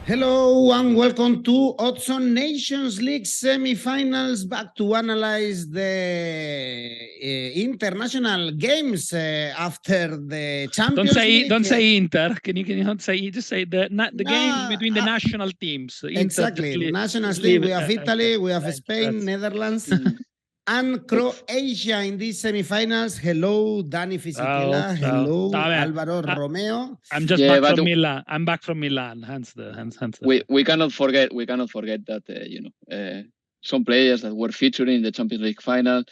Hello and welcome to UEFA Nations League semifinals. Back to analyze the international games after the Champions League. Don't say Inter. Can you not say? Just say the game between the national teams. Exactly. National League. We have Italy. We have Spain, Netherlands. And Croatia in these semifinals. Hello, Dani Fisichella. Hello, Alvaro, Romeo. I'm just back from Milan. I'm back from Milan. Hence we cannot forget that some players that were featuring in the Champions League final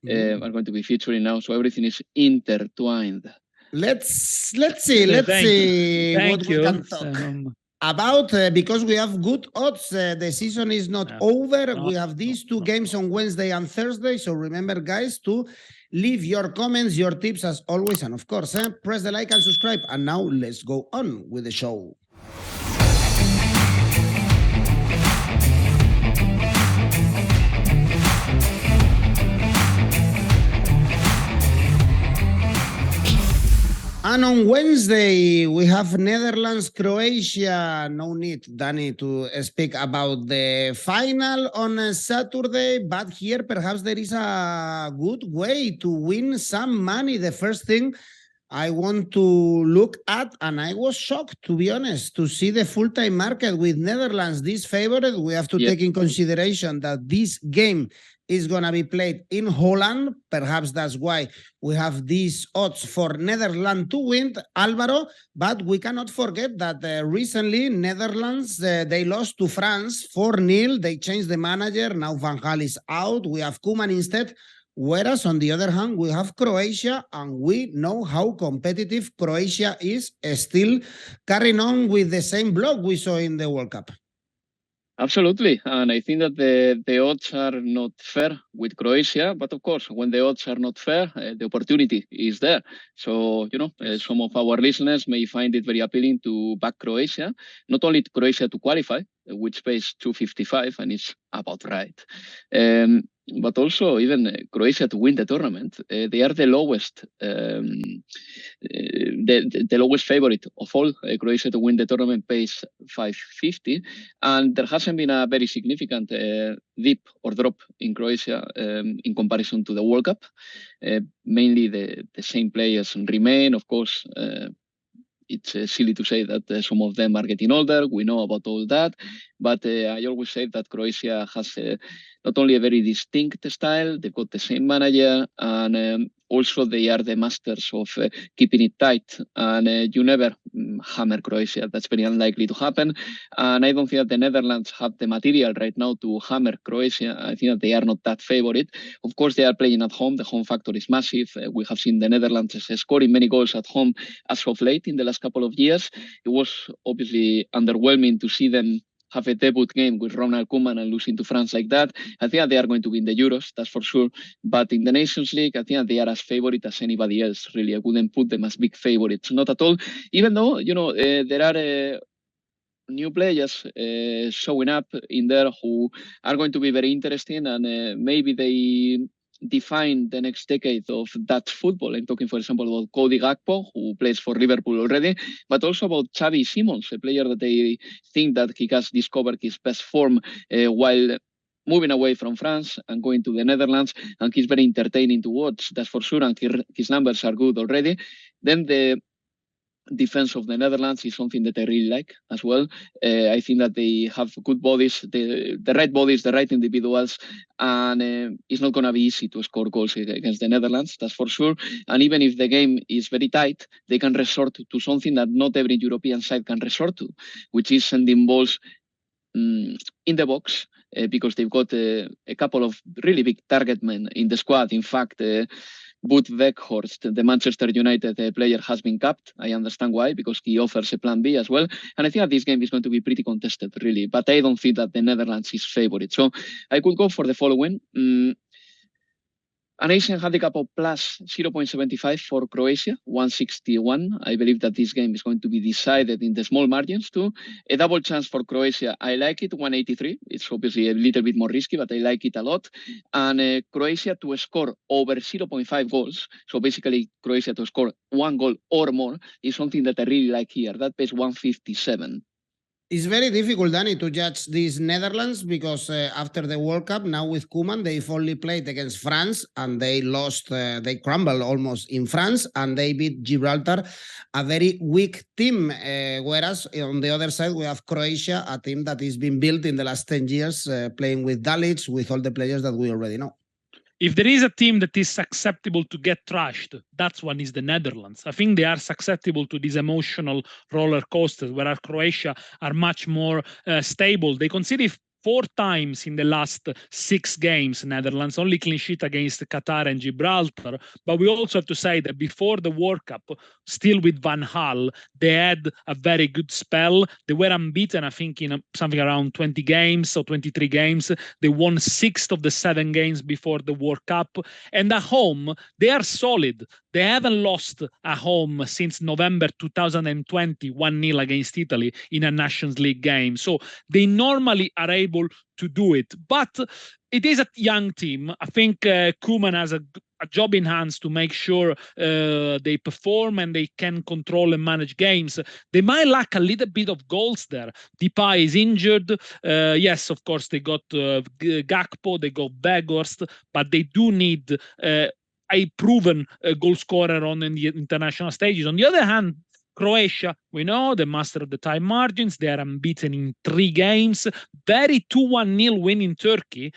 are going to be featuring now. So everything is intertwined. Let's see what we can talk about, because we have good odds. The season is not over. We have these two games on Wednesday and Thursday. So remember, guys, to leave your comments, your tips as always. And of course, press the like and subscribe. And now let's go on with the show. And on Wednesday, we have Netherlands, Croatia. No need, Dani, to speak about the final on Saturday. But here, perhaps there is a good way to win some money. The first thing I want to look at, and I was shocked, to be honest, to see the full-time market with Netherlands this favorite. We have to take in consideration that this game is going to be played in Holland. Perhaps that's why we have these odds for Netherlands to win, Alvaro. But we cannot forget that recently Netherlands, they lost to France 4-0. They changed the manager. Now Van Gaal is out. We have Koeman instead. Whereas on the other hand, we have Croatia, and we know how competitive Croatia is, still carrying on with the same block we saw in the World Cup. Absolutely. And I think that the odds are not fair with Croatia. But of course, when the odds are not fair, the opportunity is there. So, some of our listeners may find it very appealing to back Croatia, not only Croatia to qualify, which pays 255, and it's about right. But also even Croatia to win the tournament. They are the lowest, the lowest favorite of all. Croatia to win the tournament pays 550, and there hasn't been a very significant dip or drop in Croatia in comparison to the World Cup. Mainly the same players remain, of course. It's silly to say that some of them are getting older. We know about all that. But I always say that Croatia has not only a very distinct style, they've got the same manager, and also they are the masters of keeping it tight. And you never hammer Croatia. That's very unlikely to happen. And I don't think that the Netherlands have the material right now to hammer Croatia. I think that they are not that favorite. Of course, they are playing at home. The home factor is massive. We have seen the Netherlands scoring many goals at home as of late in the last couple of years. It was obviously underwhelming to see them have a debut game with Ronald Koeman and losing to France like that. I think they are going to win the Euros, that's for sure. But in the Nations League, I think they are as favorite as anybody else, really. I wouldn't put them as big favorites, not at all. Even though, there are new players showing up in there who are going to be very interesting, and maybe they define the next decade of Dutch football. I'm talking, for example, about 𝐜𝐿𝐴_Gakpo, who plays for Liverpool already, but also about Xavi Simons, a player that they think that he has discovered his best form while moving away from France and going to the Netherlands, and he's very entertaining to watch, that's for sure, and his numbers are good already. Then the defense of the Netherlands is something that I really like as well. I think that they have good bodies, the right bodies, the right individuals, and it's not going to be easy to score goals against the Netherlands, that's for sure. And even if the game is very tight, they can resort to something that not every European side can resort to, which is sending balls in the box, because they've got a couple of really big target men in the squad. In fact, Wout Weghorst, the Manchester United player, has been capped. I understand why, because he offers a plan B as well. And I think that this game is going to be pretty contested, really. But I don't think that the Netherlands is favorite. So I could go for the following. An Asian handicap of plus 0.75 for Croatia, 161. I believe that this game is going to be decided in the small margins too. A double chance for Croatia, I like it, 183. It's obviously a little bit more risky, but I like it a lot. And Croatia to score over 0.5 goals, so basically Croatia to score 1 goal or more, is something that I really like here. That pays 157. It's very difficult, Dani, to judge these Netherlands because after the World Cup, now with Koeman, they've only played against France and they lost, they crumbled almost in France and they beat Gibraltar, a very weak team. Whereas on the other side, we have Croatia, a team that has been built in the last 10 years, playing with Dalic, with all the players that we already know. If there is a team that is susceptible to get trashed, that's one is the Netherlands. I think they are susceptible to these emotional roller coasters, whereas Croatia are much more stable. They conceded 4 times in the last 6 games, Netherlands, only clean sheet against Qatar and Gibraltar. But we also have to say that before the World Cup, still with Van Gaal, they had a very good spell. They were unbeaten, I think, in something around 20 games or 23 games. They won 6 of the 7 games before the World Cup. And at home, they are solid. They haven't lost at home since November 2020, 1-0 against Italy in a Nations League game. So they normally are able to do it. But it is a young team. I think Koeman has a job in hands to make sure they perform and they can control and manage games. They might lack a little bit of goals there. Depay is injured. Yes, of course, they got 𝐿𝐴𝐽𝐿, they got Weghorst, but they do need a proven goal scorer on in the international stages. On the other hand, Croatia, we know, the master of the time margins. They are unbeaten in 3 games. Very 2-1-0 win in Turkey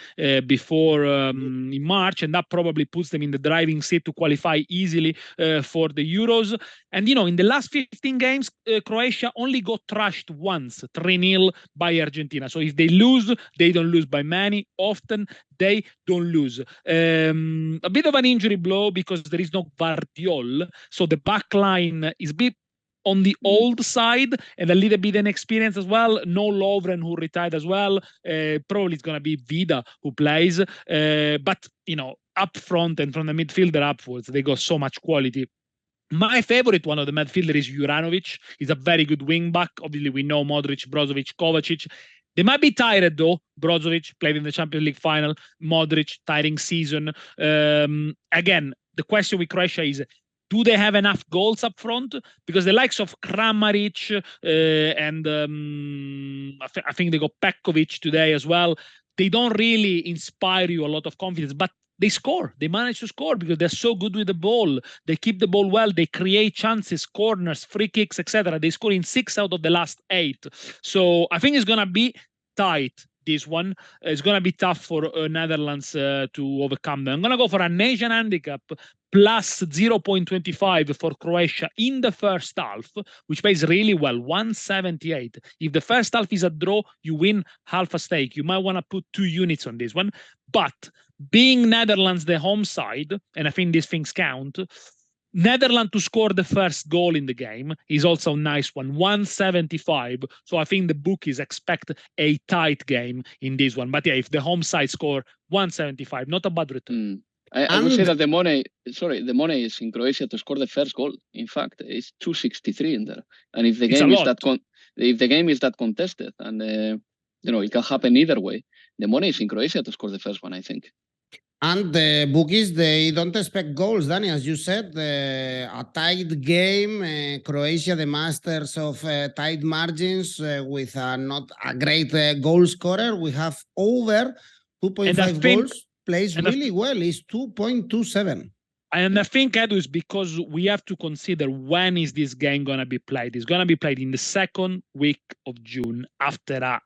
before in March, and that probably puts them in the driving seat to qualify easily for the Euros. And, you know, in the last 15 games, Croatia only got trashed once, 3-0 by Argentina. So if they lose, they don't lose by many. Often they don't lose. A bit of an injury blow because there is no Guardiola. So the back line is a bit on the old side and a little bit inexperienced as well. No Lovren, who retired as well. Probably it's going to be Vida who plays. But, you know, up front and from the midfielder upwards, they got so much quality. My favorite one of the midfielder is Juranovic. He's a very good wing back. Obviously, we know Modric, Brozovic, Kovacic. They might be tired though. Brozovic played in the Champions League final. Modric, tiring season. Again, the question with Croatia is, do they have enough goals up front? Because the likes of Kramaric and I think they got Pekovic today as well. They don't really inspire you a lot of confidence, but they score. They manage to score because they're so good with the ball. They keep the ball well. They create chances, corners, free kicks, etc. They score in 6 out of the last 8. So I think it's going to be tight. This one is going to be tough for Netherlands to overcome them. I'm going to go for an Asian handicap plus 0.25 for Croatia in the first half, which pays really well, 178. If the first half is a draw, you win half a stake. You might want to put 2 units on this one. But being Netherlands the home side, and I think these things count, Netherlands to score the first goal in the game is also a nice one, 175. So I think the bookies expect a tight game in this one. But yeah, if the home side score 175, not a bad return. I would say that the money is in Croatia to score the first goal. In fact, it's 263 in there. And if the game is if the game is that contested, and you know, it can happen either way, the money is in Croatia to score the first one, I think. And the bookies, they don't expect goals, Dani, as you said, a tight game. Croatia, the masters of tight margins with not a great goal scorer. We have over 2.5 goals, plays really well. It's 2.27. And I think, Edu, is because we have to consider when is this game going to be played. It's going to be played in the 2nd week of June after a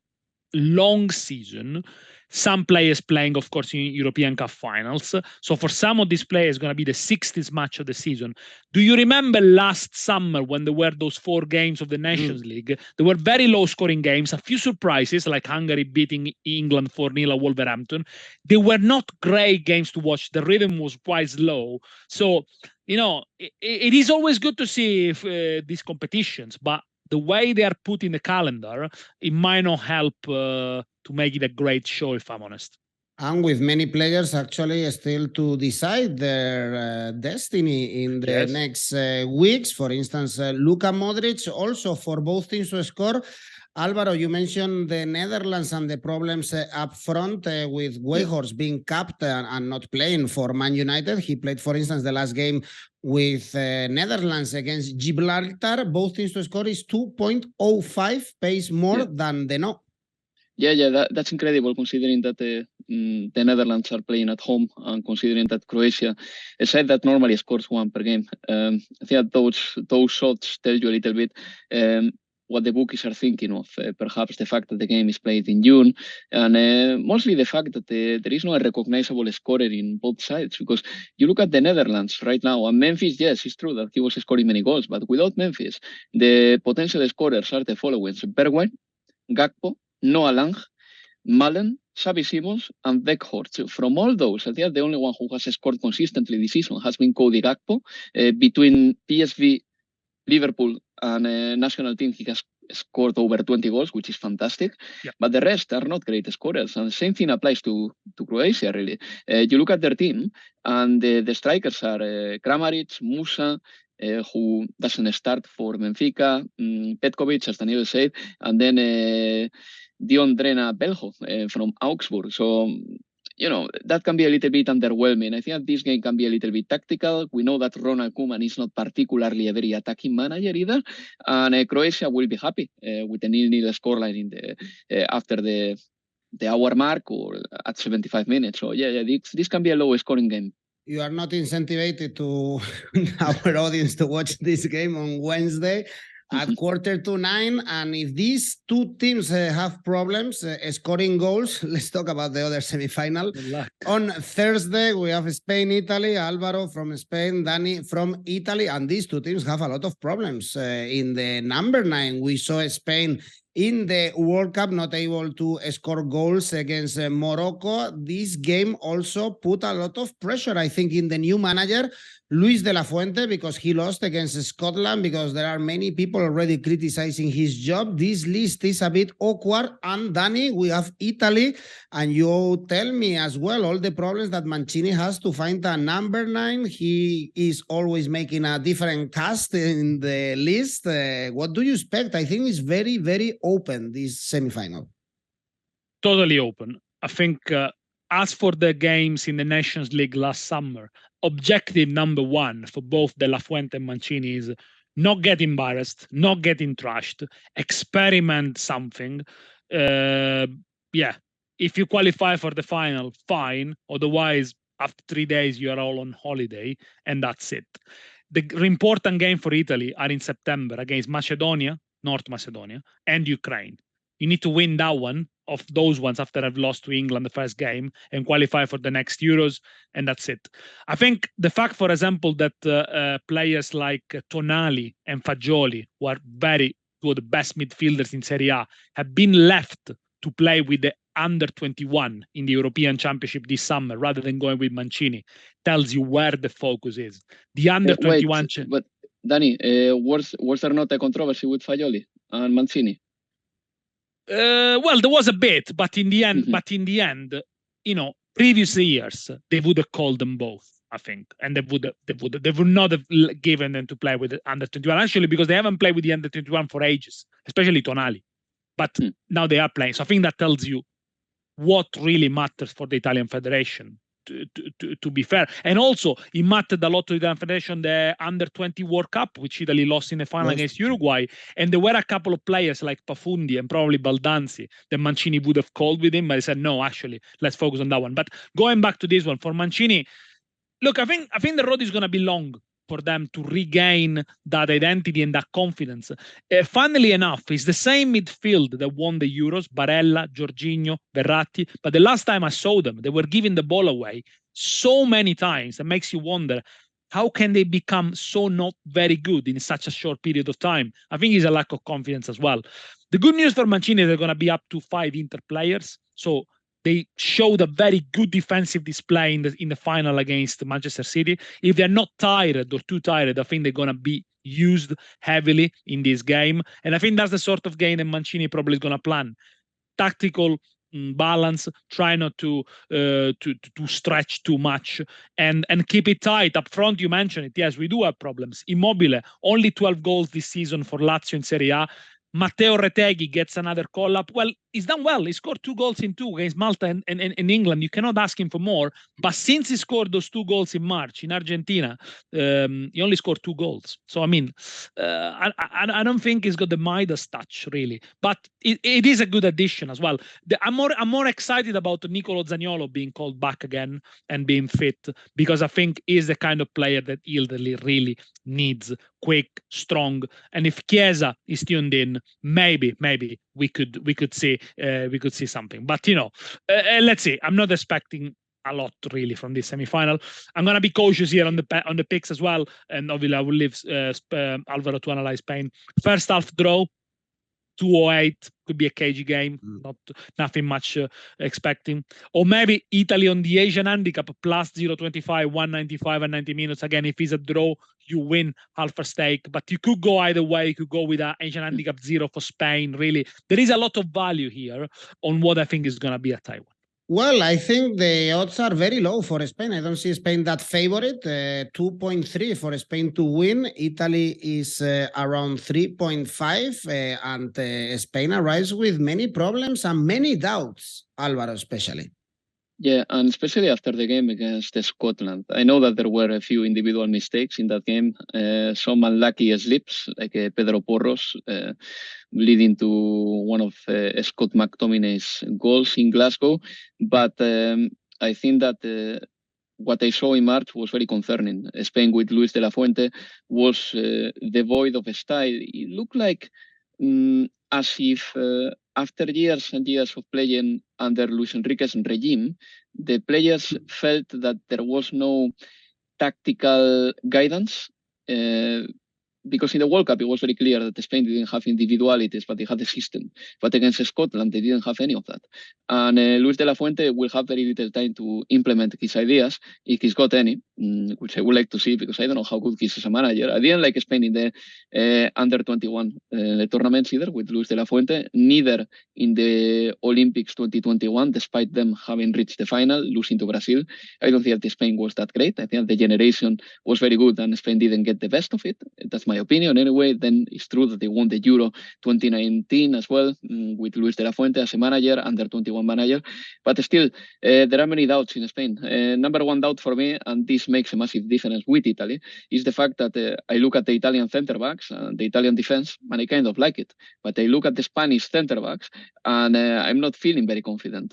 long season. Some players playing, of course, in European Cup finals. So for some of these players, it's going to be the 60th match of the season. Do you remember last summer when there were those 4 games of the Nations League? There were very low-scoring games, a few surprises, like Hungary beating England 4-0 at Wolverhampton. They were not great games to watch. The rhythm was quite slow. So, you know, it is always good to see these competitions, but the way they are put in the calendar, it might not help to make it a great show, if I'm honest. And with many players actually still to decide their destiny in the next weeks. For instance, Luka Modric, also for both teams to score Alvaro, you mentioned the Netherlands and the problems up front with 𝐬𝐭𝐴𝐽 being capped and not playing for Man United. He played, for instance, the last game with Netherlands against Gibraltar. Both teams to score is 2.05 pace more than the no. Yeah, that's incredible considering that the Netherlands are playing at home and considering that Croatia, a side that normally scores one per game. I think that those shots tell you a little bit what the bookies are thinking of. Perhaps the fact that the game is played in June, and mostly the fact that there is no recognizable scorer in both sides. Because you look at the Netherlands right now, and Memphis, yes, it's true that he was scoring many goals, but without Memphis, the potential scorers are the following: Bergwijn, 𝐿𝐴𝐴𝐽, Noah Lang, Malen, Xavi Simons, and 𝐬𝐭𝐴𝐽. From all those, I think the only one who has scored consistently this season has been Cody Gakpo. Between PSV, Liverpool, and national team, he has scored over 20 goals, which is fantastic. Yeah. But the rest are not great scorers. And the same thing applies to Croatia, really. You look at their team, and the strikers are Kramaric, Musa, who doesn't start for Benfica, Petkovic, as Daniele said, and then Dion Drena Beljo from Augsburg. So, that can be a little bit underwhelming. I think that this game can be a little bit tactical. We know that Ronald Koeman is not particularly a very attacking manager either. And Croatia will be happy with a 0-0 scoreline in after the hour mark or at 75 minutes. So, this can be a low-scoring game. You are not incentivized to our audience to watch this game on Wednesday at 8:45. And if these two teams have problems scoring goals, let's talk about the other semifinal. On Thursday, we have Spain, Italy, Alvaro from Spain, Dani from Italy. And these two teams have a lot of problems. In the number 9, we saw Spain in the World Cup not able to score goals against Morocco. This game also put a lot of pressure, I think, in the new manager, Luis de la Fuente, because he lost against Scotland, because there are many people already criticizing his job. This list is a bit awkward. And Dani, we have Italy, and you tell me as well all the problems that Mancini has to find a number 9. He is always making a different cast in the list. What do you expect? I think it's very, very open, this semifinal. Totally open. I think as for the games in the Nations League last summer, objective number 1 for both De La Fuente and Mancini is not get embarrassed, not getting trashed, experiment something. If you qualify for the final, fine. Otherwise, after 3 days, you are all on holiday, and that's it. The important game for Italy are in September against Macedonia, North Macedonia, and Ukraine. You need to win that one of those ones after I've lost to England the first game and qualify for the next Euros, and that's it. I think the fact, for example, that players like Tonali and Fagioli, who are two of the best midfielders in Serie A, have been left to play with the under-21 in the European Championship this summer rather than going with Mancini, tells you where the focus is. The under-21... But Dani, was there not a controversy with Fagioli and Mancini? Well, there was a bit, but in the end, previous years they would have called them both, I think, and they would not have given them to play with the under-21 actually, because they haven't played with the under-21 for ages, especially Tonali. But now they are playing, so I think that tells you what really matters for the Italian Federation. To be fair, and also it mattered a lot to the Italian Federation the under-20 World Cup, which Italy lost in the final against Uruguay, and there were a couple of players like Pafundi and probably Baldanzi that Mancini would have called with him, but he said no, actually let's focus on that one. But going back to this one, for Mancini, look, I think the road is going to be long for them to regain that identity and that confidence. Funnily enough, it's the same midfield that won the Euros, Barella, Jorginho, Verratti, but the last time I saw them, they were giving the ball away so many times. That makes you wonder, how can they become so not very good in such a short period of time? I think it's a lack of confidence as well. The good news for Mancini, they're going to be up to 5 Inter players, so they showed a very good defensive display in the final against Manchester City. If they're not tired or too tired, I think they're going to be used heavily in this game. And I think that's the sort of game that Mancini probably is going to plan. Tactical balance, try not to stretch too much, and keep it tight. Up front, you mentioned it. Yes, we do have problems. Immobile, only 12 goals this season for Lazio in Serie A. Matteo Retegui gets another call-up. Well, he's done well. He scored 2 goals in 2 against Malta and in England. You cannot ask him for more. But since he scored those 2 goals in March in Argentina, he only scored 2 goals. So, I mean, I don't think he's got the Midas touch, really. But it is a good addition as well. I'm more excited about 𝐿𝐭𝐴𝐽 being called back again and being fit, because I think he's the kind of player that italy really needs. Quick, strong, and if 𝐜𝐭𝐴𝐧𝐧𝐞𝐜𝐭𝐝 is tuned in, maybe we could see something. But let's see. I'm not expecting a lot really from this semi-final. I'm gonna be cautious here on the picks as well, and obviously I will leave Alvaro to analyze Spain. First half draw, 208 could be a cagey game. Nothing much expecting. Or maybe Italy on the Asian handicap plus 0.25, 195 and 90 minutes. Again, if it's a draw, you win half a stake. But you could go either way. You could go with an Asian handicap 0 for Spain. Really, there is a lot of value here on what I think is going to be a Taiwan. Well, I think the odds are very low for Spain. I don't see Spain that favorite. 2.3 for Spain to win. Italy is around 3.5, and Spain arrives with many problems and many doubts, Alvaro especially. Yeah, and especially after the game against Scotland. I know that there were a few individual mistakes in that game, some unlucky slips, like Pedro Porro's, leading to one of 𝐿𝐭𝐴𝐽's goals in Glasgow. But I think that what I saw in March was very concerning. Spain with Luis de la Fuente was devoid of a style. It looked like as if after years and years of playing under Luis Enrique's regime, the players felt that there was no tactical guidance. Because in the World Cup, it was very clear that Spain didn't have individualities, but they had a system. But against Scotland, they didn't have any of that. And Luis de la Fuente will have very little time to implement his ideas, if he's got any, which I would like to see, because I don't know how good he is as a manager. I didn't like Spain in the under-21 tournaments either, with Luis de la Fuente, neither in the Olympics 2021, despite them having reached the final, losing to Brazil. I don't think that Spain was that great. I think the generation was very good, and Spain didn't get the best of it. That's my opinion anyway. Then it's true that they won the Euro 2019 as well, with Luis de la Fuente as a manager, under 21 manager. But still, there are many doubts in Spain. Number one doubt for me, and this makes a massive difference with Italy, is the fact that I look at the Italian center backs and the Italian defense, and I kind of like it. But I look at the Spanish center backs, and I'm not feeling very confident.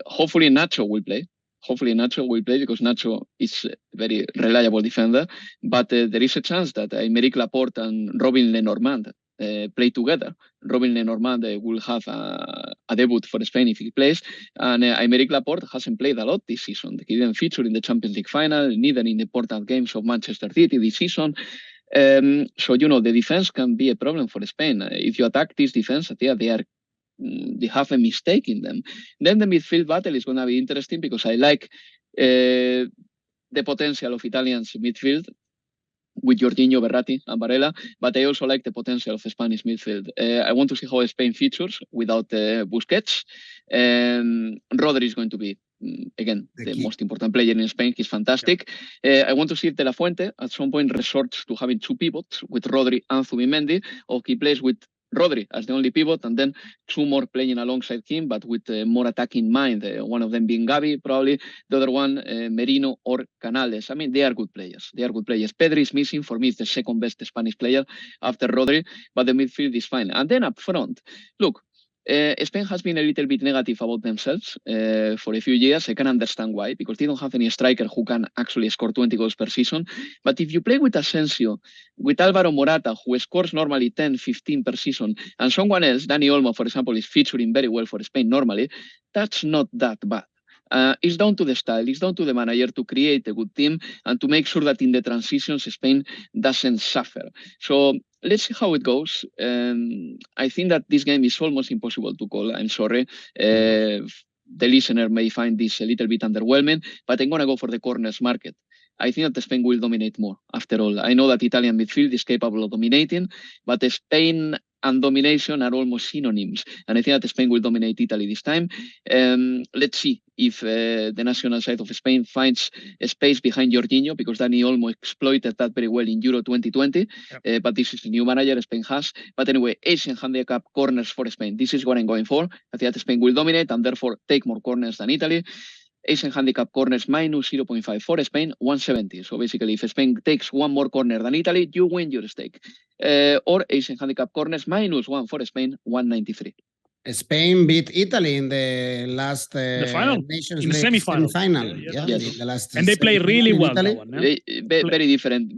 Hopefully NACHO will play. Because NACHO is a very reliable defender. But there is a chance that Aymeric Laporte and Robin Lenormand play together. Robin Lenormand will have a debut for Spain if he plays. And Aymeric Laporte hasn't played a lot this season. He didn't feature in the Champions League final, neither in the important games of Manchester City this season. So, the defense can be a problem for Spain. If you attack this defense, they have a mistake in them. Then the midfield battle is going to be interesting, because I like the potential of Italians midfield with Jorginho, Verratti and Varela, but I also like the potential of the Spanish midfield. I want to see how Spain features without Busquets. Rodri is going to be, again, the most important player in Spain. He's fantastic. I want to see if De La Fuente at some point resorts to having 2 pivots with Rodri and Zubimendi, or he plays with Rodri as the only pivot, and then 2 more playing alongside him, but with more attack in mind. One of them being Gavi, probably. The other one, Merino or Canales. I mean, they are good players. Pedri is missing. For me, it's the second best Spanish player after Rodri, but the midfield is fine. And then up front, look, Spain has been a little bit negative about themselves for a few years. I can understand why, because they don't have any striker who can actually score 20 goals per season. But if you play with Asensio, with Alvaro Morata, who scores normally 10, 15 per season, and someone else, Dani Olmo, for example, is featuring very well for Spain normally, that's not that bad. It's down to the style, it's down to the manager to create a good team and to make sure that in the transitions Spain doesn't suffer. So let's see how it goes. I think that this game is almost impossible to call. I'm sorry. The listener may find this a little bit underwhelming, but I'm going to go for the corners market. I think that Spain will dominate more, after all. I know that Italian midfield is capable of dominating, but Spain and domination are almost synonyms. And I think that Spain will dominate Italy this time. Let's see if the national side of Spain finds a space behind 𝐬𝐭𝐴, because Dani almost exploited that very well in Euro 2020. Yep. But this is a new manager Spain has. But anyway, Asian handicap corners for Spain. This is what I'm going for. I think that Spain will dominate and therefore take more corners than Italy. Asian handicap corners minus 0.5 for Spain, 170. So basically, if Spain takes one more corner than Italy, you win your stake. Or Asian handicap corners minus 1 for Spain, 193. Spain beat Italy in the last the final, Nations in the League semifinal. Yes. The last and they play really well. That one, very different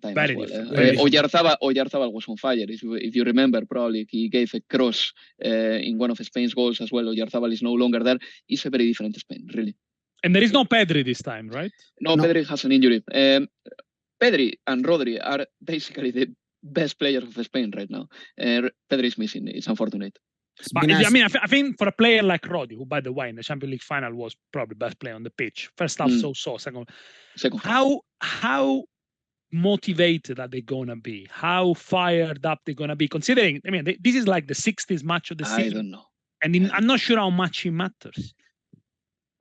time very as well. different. 𝐬𝐴𝐧𝐧𝐶𝐞𝐜𝐭𝐞𝐝 was on fire. If you remember, probably he gave a cross in one of Spain's goals as well. 𝐬𝐴𝐧𝐧𝐶𝐞𝐜 is no longer there. It's a very different Spain, really. And there is no Pedri this time, right? No. Pedri has an injury. Pedri and Rodri are basically the best players of Spain right now. Pedri is missing. It's unfortunate. But I think for a player like Rodri, who, by the way, in the Champions League final was probably best player on the pitch. First half, so. Second. How motivated are they gonna be? How fired up they're gonna be? Considering, this is like the 60th match of the season. I don't know. And I'm not sure how much it matters.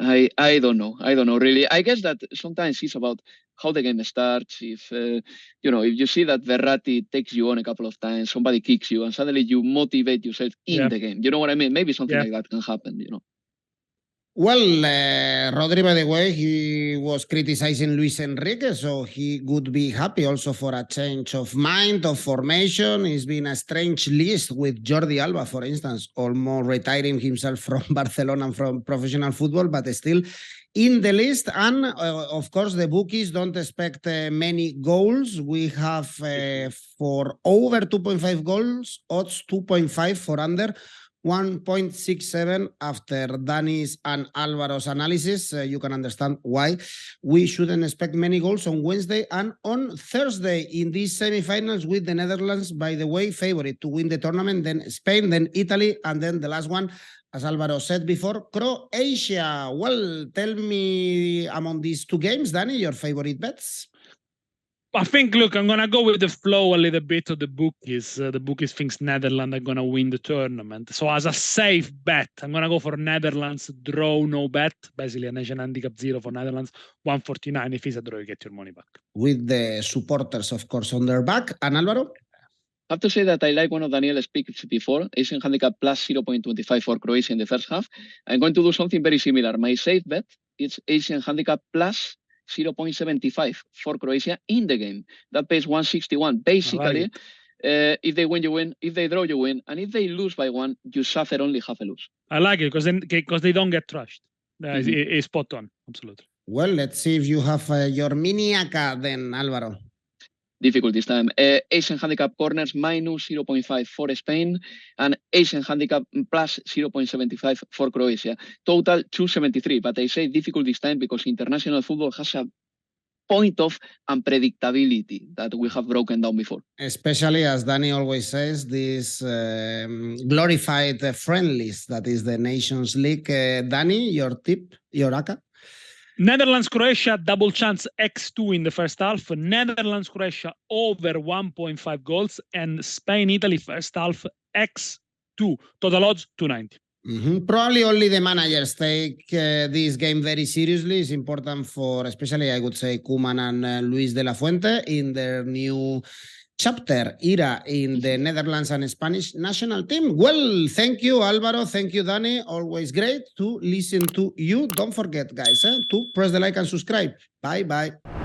I don't know really. I guess that sometimes it's about how the game starts. If if you see that Verratti takes you on a couple of times, somebody kicks you, and suddenly you motivate yourself in the game. You know what I mean? Maybe something like that can happen. Well, Rodri, by the way, he was criticizing Luis Enrique, so he would be happy also for a change of mind, of formation. It's been a strange list with Jordi Alba, for instance, almost retiring himself from Barcelona and from professional football, but still in the list. And of course, the bookies don't expect many goals. We have for over 2.5 goals, odds 2.5 for under, 1.67 after Dani's and Alvaro's analysis. You can understand why we shouldn't expect many goals on Wednesday and on Thursday in these semifinals, with the Netherlands, by the way, favorite to win the tournament, then Spain, then Italy, and then the last one, as Alvaro said before, Croatia. Well, tell me, among these two games, Dani, your favorite bets? I think, look, I'm going to go with the flow a little bit of the bookies. The bookies think Netherlands are going to win the tournament. So as a safe bet, I'm going to go for Netherlands draw, no bet. Basically, a nation handicap 0 for Netherlands, 149. If it's a draw, you get your money back. With the supporters, of course, on their back. And Alvaro? I have to say that I like one of Daniele's picks before, Asian handicap plus 0.25 for Croatia in the first half. I'm going to do something very similar. My safe bet is Asian handicap plus 0.75 for Croatia in the game. That pays 161. Basically, if they win, you win. If they draw, you win. And if they lose by 1, you suffer only half a lose. I like it because they don't get trashed. It's spot on. Absolutely. Well, let's see if you have your mini ACCA then, Alvaro. Difficult this time. Asian handicap corners minus 0.5 for Spain and Asian handicap plus 0.75 for Croatia. Total 273, but I say difficult this time because international football has a point of unpredictability that we have broken down before. Especially, as Dani always says, this glorified friendlies, that is the Nations League. Dani, your tip, your ACCA? Netherlands-Croatia, double chance 𝐿2 in the first half. Netherlands-Croatia over 1.5 goals. And Spain-Italy first half 𝐿2. Total odds 290. Probably only the managers take this game very seriously. It's important for, especially, I would say, Koeman and Luis de la Fuente in their new chapter era in the Netherlands and Spanish national team. Well, thank you, Alvaro. Thank you, Dani. Always great to listen to you. Don't forget, guys, to press the like and subscribe. Bye-bye.